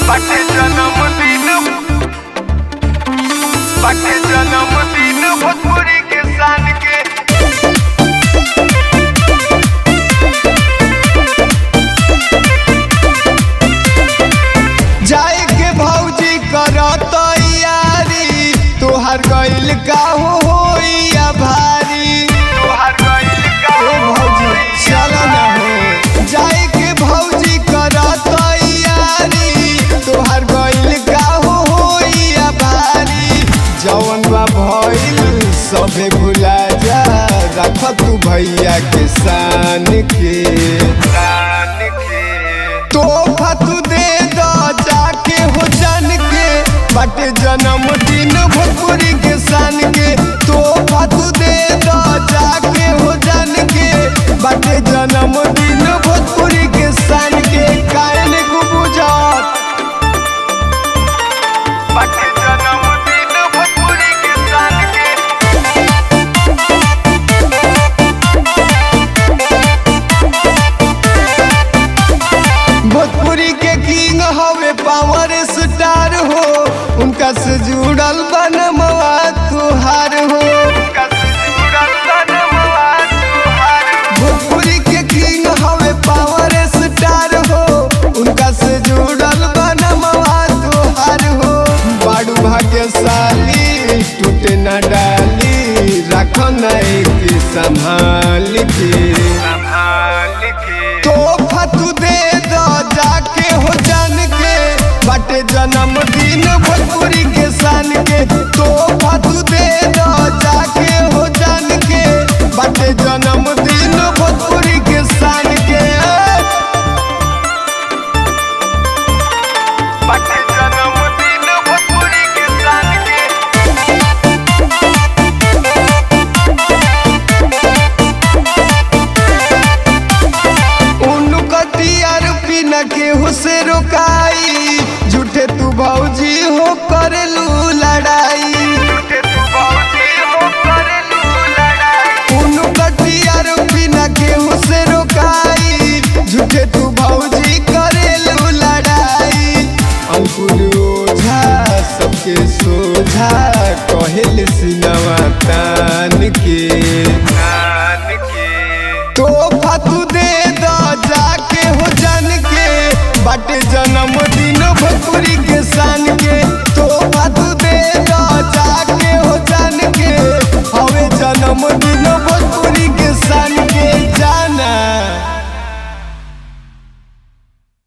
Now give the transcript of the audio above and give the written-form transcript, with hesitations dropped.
बाटे जन्मदिन भोजपुरी के शान के। जाए के भौजी कर तैयारी, तोहार गइल का होइया भारी। तोहार गइल का भौजी चल ना हो, जाए के भौजी कर तैयारी, तोहार गइल का होइया भारी। जवन बा भइल सबे भुला जा, रख तू भैया के शान के। तोहफा तू दे दो जाके हो जान के, बाटे जन्मदिन भोजपुरी के शान के। तोहफा तू दे दो जाके हो जान के, बाटे जन्मदिन भोजपुरी के शान के। काहे को बुझत बाटे जन्मदिन भोजपुरी के शान के। भोजपुरी के किंग हवे पावर स्टार हो, उनका से जुड़ल बनमवा तुहार हो। भोजपुरी के किंग हवे पावर स्टार हो, उनका से जुड़ल बनमवा तुहार हो। बाड़ू भाग्यशाली टूटे न डाली, रखो नहीं के संभाल के। तोहफा तू दे दो जाके हो जान के, बाटे जन्मदिन भोजपुरी के शान के। तोहफा तू दे दो जाके हो जान के, बाटे जन्मदिन भोजपुरी के शान के। बाटे जन्मदिन भोजपुरी के शान के। टीआरपी न केहू से रोकाई, झूठे तू भौजी हो करेलू लड़ाई।